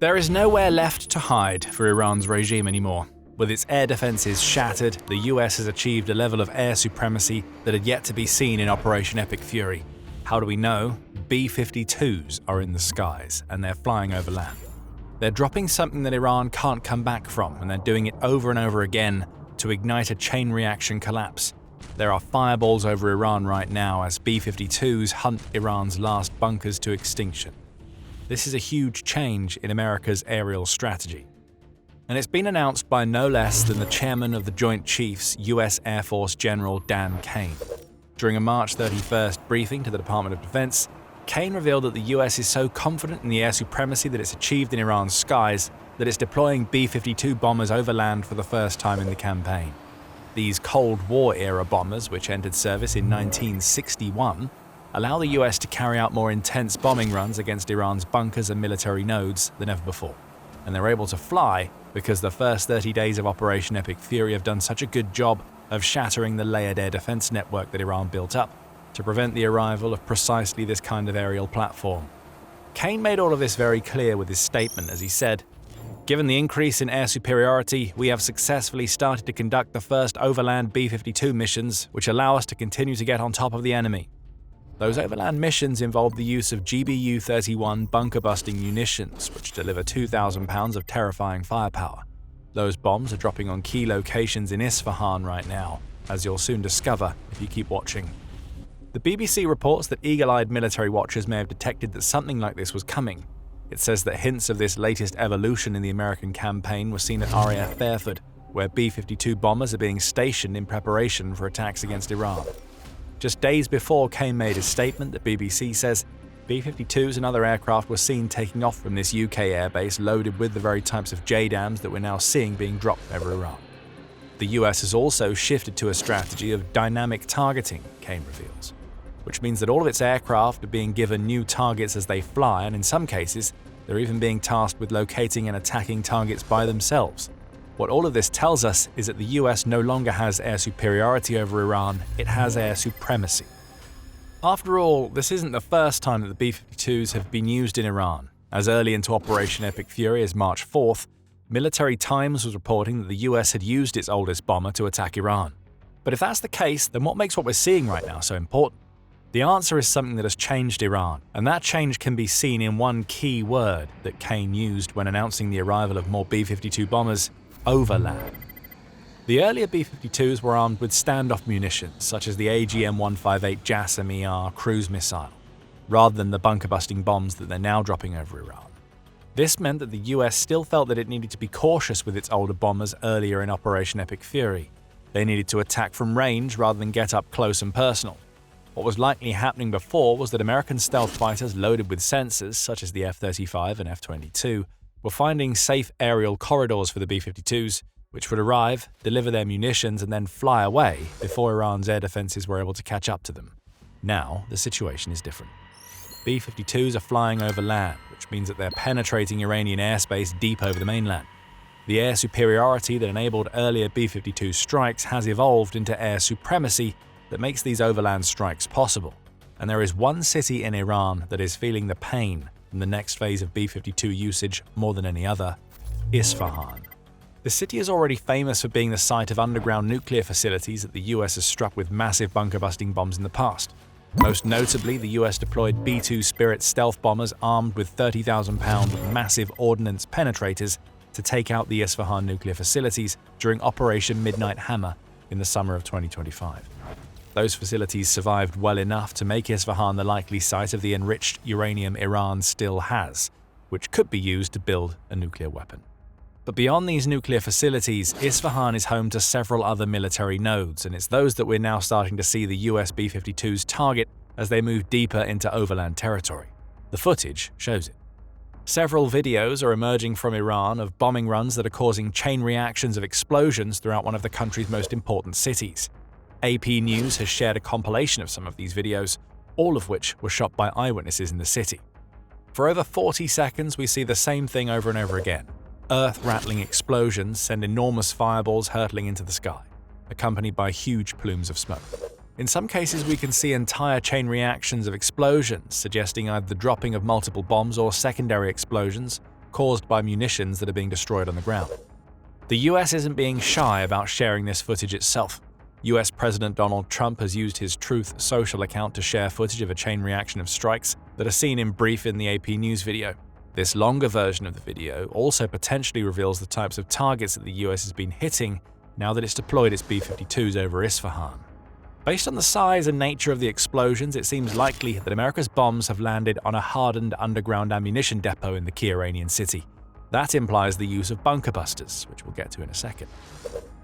There is nowhere left to hide for Iran's regime anymore. With its air defenses shattered, the US has achieved a level of air supremacy that had yet to be seen in Operation Epic Fury. How do we know? B-52s are in the skies, and they're flying over land. They're dropping something that Iran can't come back from, and they're doing it over and over again to ignite a chain reaction collapse. There are fireballs over Iran right now as B-52s hunt Iran's last bunkers to extinction. This is a huge change in America's aerial strategy. And it's been announced by no less than the chairman of the Joint Chiefs, US Air Force General Dan Kane. During a March 31st briefing to the Department of Defense, Kane revealed that the US is so confident in the air supremacy that it's achieved in Iran's skies that it's deploying B-52 bombers over land for the first time in the campaign. These Cold War-era bombers, which entered service in 1961, allow the US to carry out more intense bombing runs against Iran's bunkers and military nodes than ever before. And they're able to fly because the first 30 days of Operation Epic Fury have done such a good job of shattering the layered air defense network that Iran built up to prevent the arrival of precisely this kind of aerial platform. Kane made all of this very clear with his statement as he said, "Given the increase in air superiority, we have successfully started to conduct the first overland B-52 missions, which allow us to continue to get on top of the enemy. Those overland missions involve the use of GBU-31 bunker-busting munitions, which deliver 2,000 pounds of terrifying firepower. Those bombs are dropping on key locations in Isfahan right now, as you'll soon discover if you keep watching." The BBC reports that eagle-eyed military watchers may have detected that something like this was coming. It says that hints of this latest evolution in the American campaign were seen at RAF Fairford, where B-52 bombers are being stationed in preparation for attacks against Iran. Just days before Kane made his statement, the BBC says B-52s and other aircraft were seen taking off from this UK airbase loaded with the very types of JDAMs that we're now seeing being dropped over Iran. The US has also shifted to a strategy of dynamic targeting, Kane reveals, which means that all of its aircraft are being given new targets as they fly, and in some cases, they're even being tasked with locating and attacking targets by themselves. What all of this tells us is that the US no longer has air superiority over Iran, it has air supremacy. After all, this isn't the first time that the B-52s have been used in Iran. As early into Operation Epic Fury as March 4th, Military Times was reporting that the US had used its oldest bomber to attack Iran. But if that's the case, then what makes what we're seeing right now so important? The answer is something that has changed Iran, and that change can be seen in one key word that Kane used when announcing the arrival of more B-52 bombers: overland. The earlier B-52s were armed with standoff munitions such as the AGM-158 JASSM-ER cruise missile, rather than the bunker-busting bombs that they're now dropping over Iran. This meant that the US still felt that it needed to be cautious with its older bombers earlier in Operation Epic Fury. They needed to attack from range rather than get up close and personal. What was likely happening before was that American stealth fighters loaded with sensors, such as the F-35 and F-22, were finding safe aerial corridors for the B-52s, which would arrive, deliver their munitions, and then fly away before Iran's air defenses were able to catch up to them. Now, the situation is different. B-52s are flying over land, which means that they're penetrating Iranian airspace deep over the mainland. The air superiority that enabled earlier B-52 strikes has evolved into air supremacy that makes these overland strikes possible. And there is one city in Iran that is feeling the pain from the next phase of B-52 usage more than any other: Isfahan. The city is already famous for being the site of underground nuclear facilities that the US has struck with massive bunker-busting bombs in the past. Most notably, the US deployed B-2 Spirit stealth bombers armed with 30,000-pound massive ordnance penetrators to take out the Isfahan nuclear facilities during Operation Midnight Hammer in the summer of 2025. Those facilities survived well enough to make Isfahan the likely site of the enriched uranium Iran still has, which could be used to build a nuclear weapon. But beyond these nuclear facilities, Isfahan is home to several other military nodes, and it's those that we're now starting to see the US B-52s target as they move deeper into overland territory. The footage shows it. Several videos are emerging from Iran of bombing runs that are causing chain reactions of explosions throughout one of the country's most important cities. AP News has shared a compilation of some of these videos, all of which were shot by eyewitnesses in the city. For over 40 seconds, we see the same thing over and over again. Earth-rattling explosions send enormous fireballs hurtling into the sky, accompanied by huge plumes of smoke. In some cases, we can see entire chain reactions of explosions, suggesting either the dropping of multiple bombs or secondary explosions caused by munitions that are being destroyed on the ground. The US isn't being shy about sharing this footage itself. US President Donald Trump has used his Truth Social account to share footage of a chain reaction of strikes that are seen in brief in the AP News video. This longer version of the video also potentially reveals the types of targets that the US has been hitting now that it's deployed its B-52s over Isfahan. Based on the size and nature of the explosions, it seems likely that America's bombs have landed on a hardened underground ammunition depot in the key Iranian city. That implies the use of bunker busters, which we'll get to in a second.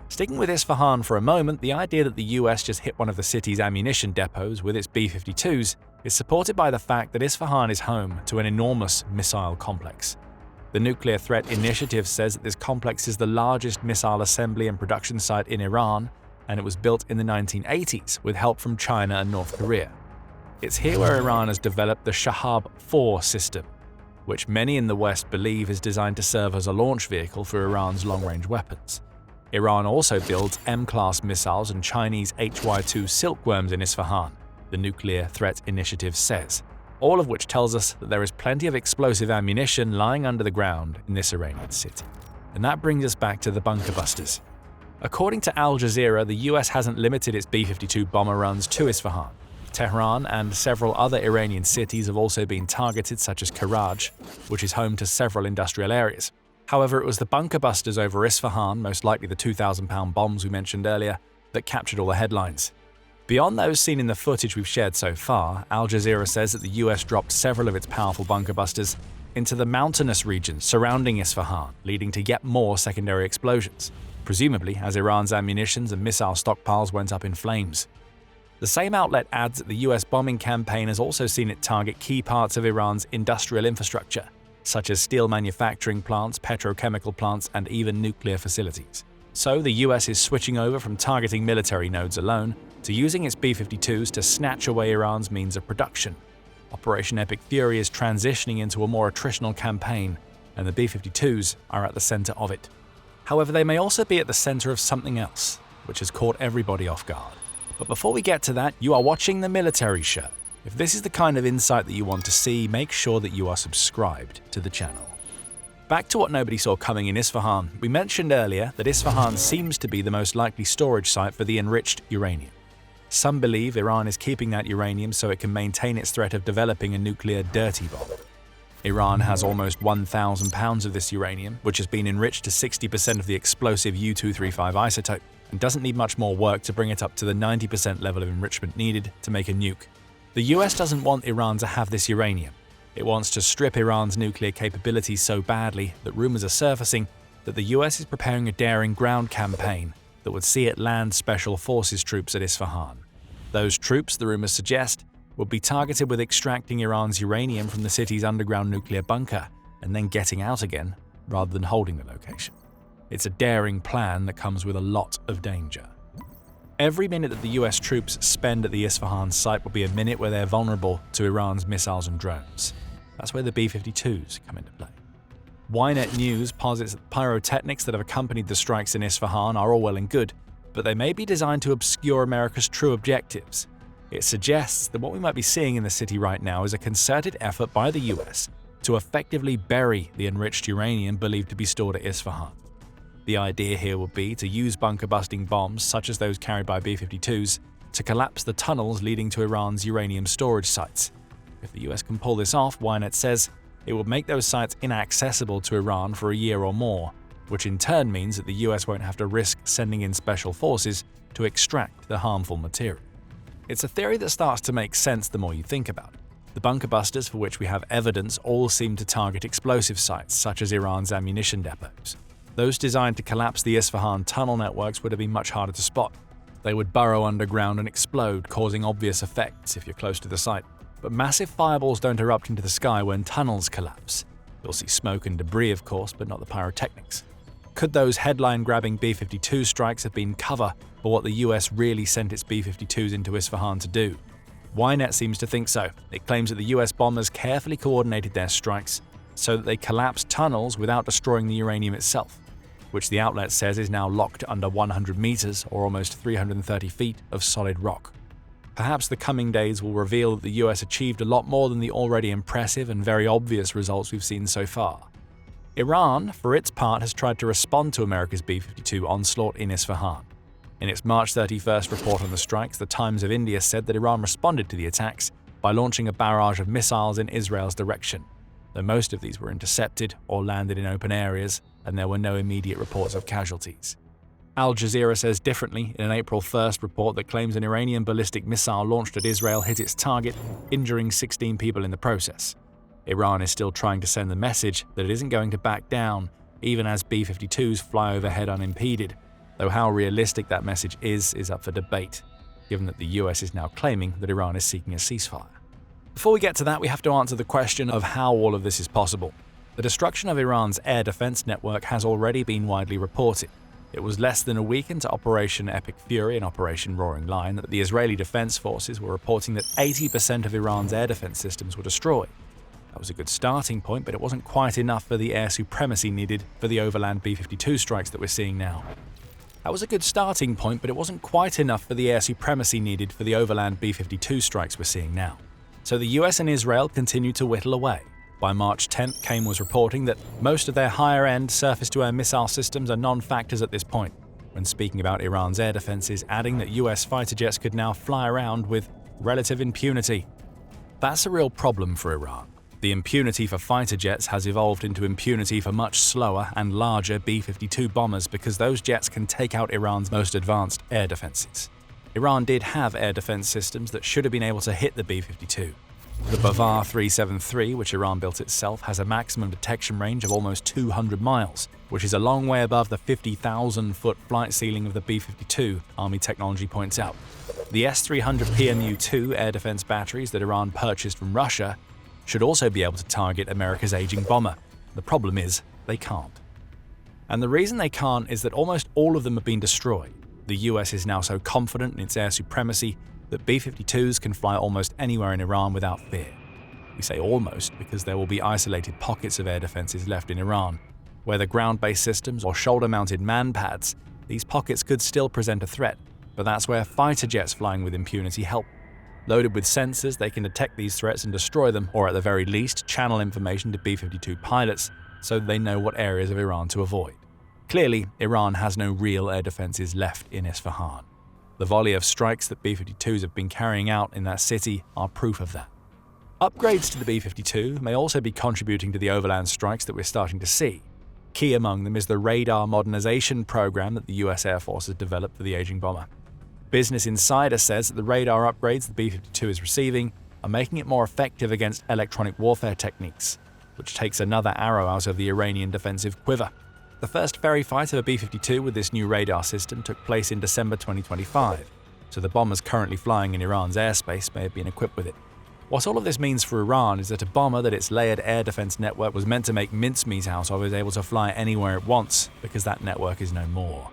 Sticking with Isfahan for a moment, the idea that the US just hit one of the city's ammunition depots with its B-52s is supported by the fact that Isfahan is home to an enormous missile complex. The Nuclear Threat Initiative says that this complex is the largest missile assembly and production site in Iran, and it was built in the 1980s with help from China and North Korea. It's here where Iran has developed the Shahab-4 system, which many in the West believe is designed to serve as a launch vehicle for Iran's long-range weapons. Iran also builds M-class missiles and Chinese HY-2 silkworms in Isfahan, the Nuclear Threat Initiative says, all of which tells us that there is plenty of explosive ammunition lying under the ground in this Iranian city. And that brings us back to the bunker busters. According to Al Jazeera, the US hasn't limited its B-52 bomber runs to Isfahan. Tehran and several other Iranian cities have also been targeted, such as Karaj, which is home to several industrial areas. However, it was the bunker busters over Isfahan, most likely the 2,000-pound bombs we mentioned earlier, that captured all the headlines. Beyond those seen in the footage we've shared so far, Al Jazeera says that the US dropped several of its powerful bunker busters into the mountainous regions surrounding Isfahan, leading to yet more secondary explosions, presumably as Iran's ammunitions and missile stockpiles went up in flames. The same outlet adds that the US bombing campaign has also seen it target key parts of Iran's industrial infrastructure, such as steel manufacturing plants, petrochemical plants, and even nuclear facilities. So the US is switching over from targeting military nodes alone to using its B-52s to snatch away Iran's means of production. Operation Epic Fury is transitioning into a more attritional campaign, and the B-52s are at the center of it. However, they may also be at the center of something else, which has caught everybody off guard. But before we get to that, you are watching The Military Show. If this is the kind of insight that you want to see, make sure that you are subscribed to the channel. Back to what nobody saw coming in Isfahan, we mentioned earlier that Isfahan seems to be the most likely storage site for the enriched uranium. Some believe Iran is keeping that uranium so it can maintain its threat of developing a nuclear dirty bomb. Iran has almost 1,000 pounds of this uranium, which has been enriched to 60% of the explosive U-235 isotope, and doesn't need much more work to bring it up to the 90% level of enrichment needed to make a nuke. The US doesn't want Iran to have this uranium. It wants to strip Iran's nuclear capabilities so badly that rumors are surfacing that the US is preparing a daring ground campaign that would see it land special forces troops at Isfahan. Those troops, the rumors suggest, would be targeted with extracting Iran's uranium from the city's underground nuclear bunker and then getting out again rather than holding the location. It's a daring plan that comes with a lot of danger. Every minute that the US troops spend at the Isfahan site will be a minute where they're vulnerable to Iran's missiles and drones. That's where the B-52s come into play. Ynet News posits that pyrotechnics that have accompanied the strikes in Isfahan are all well and good, but they may be designed to obscure America's true objectives. It suggests that what we might be seeing in the city right now is a concerted effort by the US to effectively bury the enriched uranium believed to be stored at Isfahan. The idea here would be to use bunker-busting bombs, such as those carried by B-52s, to collapse the tunnels leading to Iran's uranium storage sites. If the US can pull this off, Ynet says, it would make those sites inaccessible to Iran for a year or more, which in turn means that the US won't have to risk sending in special forces to extract the harmful material. It's a theory that starts to make sense the more you think about it. The bunker busters for which we have evidence all seem to target explosive sites, such as Iran's ammunition depots. Those designed to collapse the Isfahan tunnel networks would have been much harder to spot. They would burrow underground and explode, causing obvious effects if you're close to the site. But massive fireballs don't erupt into the sky when tunnels collapse. You'll see smoke and debris, of course, but not the pyrotechnics. Could those headline-grabbing B-52 strikes have been cover for what the US really sent its B-52s into Isfahan to do? Ynet seems to think so. It claims that the US bombers carefully coordinated their strikes so that they collapsed tunnels without destroying the uranium itself, which the outlet says is now locked under 100 meters or almost 330 feet of solid rock. Perhaps the coming days will reveal that the US achieved a lot more than the already impressive and very obvious results we've seen so far. Iran, for its part, has tried to respond to America's B-52 onslaught in Isfahan. In its March 31st report on the strikes, the Times of India said that Iran responded to the attacks by launching a barrage of missiles in Israel's direction, though most of these were intercepted or landed in open areas, and there were no immediate reports of casualties. Al Jazeera says differently in an April 1st report that claims an Iranian ballistic missile launched at Israel hit its target, injuring 16 people in the process. Iran is still trying to send the message that it isn't going to back down, even as B-52s fly overhead unimpeded, though how realistic that message is up for debate, given that the US is now claiming that Iran is seeking a ceasefire. Before we get to that, we have to answer the question of how all of this is possible. The destruction of Iran's air defense network has already been widely reported. It was less than a week into Operation Epic Fury and Operation Roaring Lion that the Israeli Defense Forces were reporting that 80% of Iran's air defense systems were destroyed. That was a good starting point, but it wasn't quite enough for the air supremacy needed for the overland B-52 strikes that we're seeing now. So the US and Israel continue to whittle away. By March 10th, Kane was reporting that most of their higher-end surface-to-air missile systems are non-factors at this point, when speaking about Iran's air defenses, adding that US fighter jets could now fly around with relative impunity. That's a real problem for Iran. The impunity for fighter jets has evolved into impunity for much slower and larger B-52 bombers because those jets can take out Iran's most advanced air defenses. Iran did have air defense systems that should have been able to hit the B-52. The Bavar 373, which Iran built itself, has a maximum detection range of almost 200 miles, which is a long way above the 50,000-foot flight ceiling of the B-52, Army technology points out. The S-300 PMU-2 air defense batteries that Iran purchased from Russia should also be able to target America's aging bomber. The problem is, they can't. And the reason they can't is that almost all of them have been destroyed. The US is now so confident in its air supremacy that B-52s can fly almost anywhere in Iran without fear. We say almost because there will be isolated pockets of air defenses left in Iran. Whether ground-based systems or shoulder-mounted man-pads, these pockets could still present a threat, but that's where fighter jets flying with impunity help. Loaded with sensors, they can detect these threats and destroy them, or at the very least, channel information to B-52 pilots so they know what areas of Iran to avoid. Clearly, Iran has no real air defenses left in Isfahan. The volley of strikes that B-52s have been carrying out in that city are proof of that. Upgrades to the B-52 may also be contributing to the overland strikes that we're starting to see. Key among them is the radar modernization program that the US Air Force has developed for the aging bomber. Business Insider says that the radar upgrades the B-52 is receiving are making it more effective against electronic warfare techniques, which takes another arrow out of the Iranian defensive quiver. The first ferry fight of a B-52 with this new radar system took place in December 2025, so the bombers currently flying in Iran's airspace may have been equipped with it. What all of this means for Iran is that a bomber that its layered air defense network was meant to make mincemeat out of is able to fly anywhere it wants because that network is no more.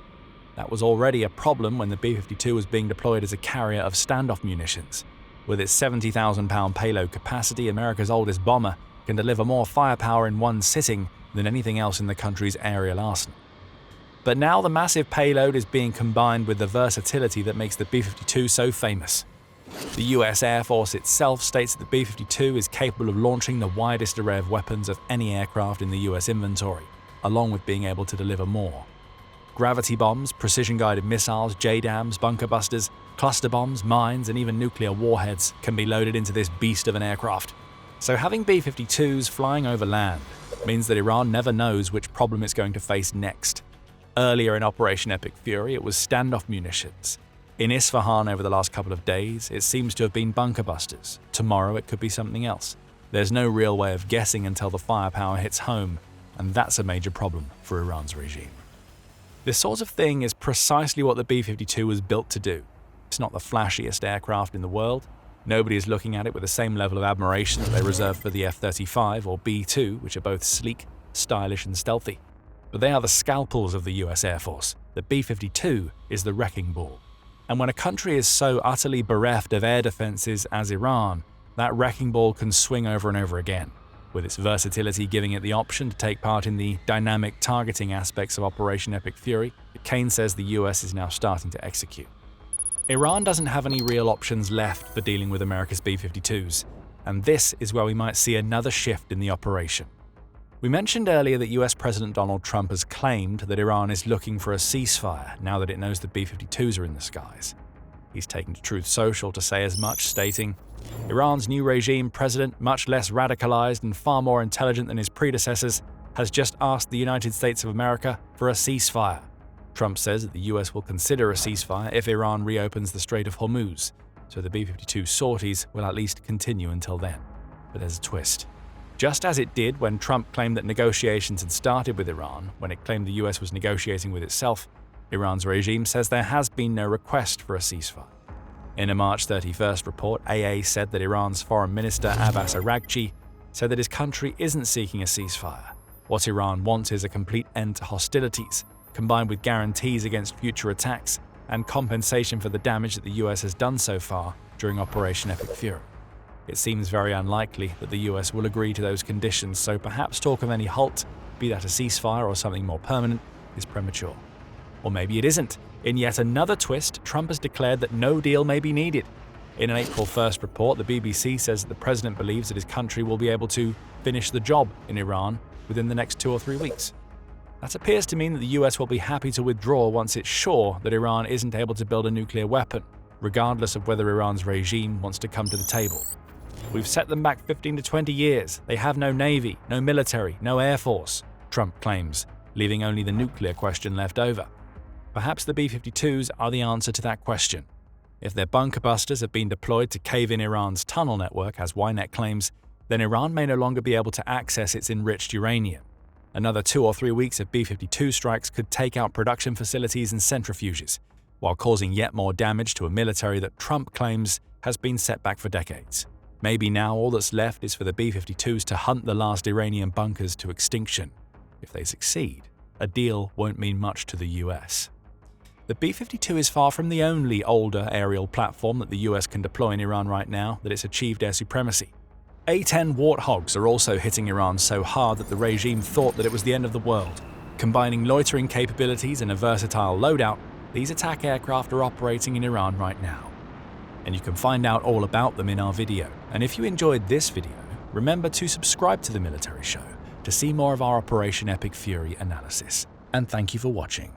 That was already a problem when the B-52 was being deployed as a carrier of standoff munitions. With its 70,000-pound payload capacity, America's oldest bomber can deliver more firepower in one sitting than anything else in the country's aerial arsenal. But now the massive payload is being combined with the versatility that makes the B-52 so famous. The US Air Force itself states that the B-52 is capable of launching the widest array of weapons of any aircraft in the US inventory, along with being able to deliver more. Gravity bombs, precision-guided missiles, JDAMs, bunker busters, cluster bombs, mines, and even nuclear warheads can be loaded into this beast of an aircraft. So having B-52s flying over land means that Iran never knows which problem it's going to face next. Earlier in Operation Epic Fury, it was standoff munitions. In Isfahan over the last couple of days, it seems to have been bunker busters. Tomorrow it could be something else. There's no real way of guessing until the firepower hits home, and that's a major problem for Iran's regime. This sort of thing is precisely what the B-52 was built to do. It's not the flashiest aircraft in the world. Nobody is looking at it with the same level of admiration that they reserve for the F-35 or B-2, which are both sleek, stylish and stealthy. But they are the scalpels of the US Air Force. The B-52 is the wrecking ball. And when a country is so utterly bereft of air defenses as Iran, that wrecking ball can swing over and over again, with its versatility giving it the option to take part in the dynamic targeting aspects of Operation Epic Fury that Kane says the US is now starting to execute. Iran doesn't have any real options left for dealing with America's B-52s, and this is where we might see another shift in the operation. We mentioned earlier that US President Donald Trump has claimed that Iran is looking for a ceasefire now that it knows the B-52s are in the skies. He's taken to Truth Social to say as much, stating, "Iran's new regime president, much less radicalized and far more intelligent than his predecessors, has just asked the United States of America for a ceasefire." Trump says that the US will consider a ceasefire if Iran reopens the Strait of Hormuz, so the B-52 sorties will at least continue until then. But there's a twist. Just as it did when Trump claimed that negotiations had started with Iran, when it claimed the US was negotiating with itself, Iran's regime says there has been no request for a ceasefire. In a March 31st report, AA said that Iran's Foreign Minister Abbas Araghchi said that his country isn't seeking a ceasefire. What Iran wants is a complete end to hostilities, combined with guarantees against future attacks and compensation for the damage that the US has done so far during Operation Epic Fury. It seems very unlikely that the US will agree to those conditions, so perhaps talk of any halt, be that a ceasefire or something more permanent, is premature. Or maybe it isn't. In yet another twist, Trump has declared that no deal may be needed. In an April 1st report, the BBC says that the president believes that his country will be able to finish the job in Iran within the next 2 or 3 weeks. That appears to mean that the US will be happy to withdraw once it's sure that Iran isn't able to build a nuclear weapon, regardless of whether Iran's regime wants to come to the table. "We've set them back 15 to 20 years. They have no navy, no military, no air force," Trump claims, leaving only the nuclear question left over. Perhaps the B-52s are the answer to that question. If their bunker busters have been deployed to cave in Iran's tunnel network, as Ynet claims, then Iran may no longer be able to access its enriched uranium. Another 2 or 3 weeks of B-52 strikes could take out production facilities and centrifuges, while causing yet more damage to a military that Trump claims has been set back for decades. Maybe now all that's left is for the B-52s to hunt the last Iranian bunkers to extinction. If they succeed, a deal won't mean much to the US. The B-52 is far from the only older aerial platform that the US can deploy in Iran right now that it's achieved air supremacy. A-10 Warthogs are also hitting Iran so hard that the regime thought that it was the end of the world. Combining loitering capabilities and a versatile loadout, these attack aircraft are operating in Iran right now. And you can find out all about them in our video. And if you enjoyed this video, remember to subscribe to The Military Show to see more of our Operation Epic Fury analysis. And thank you for watching.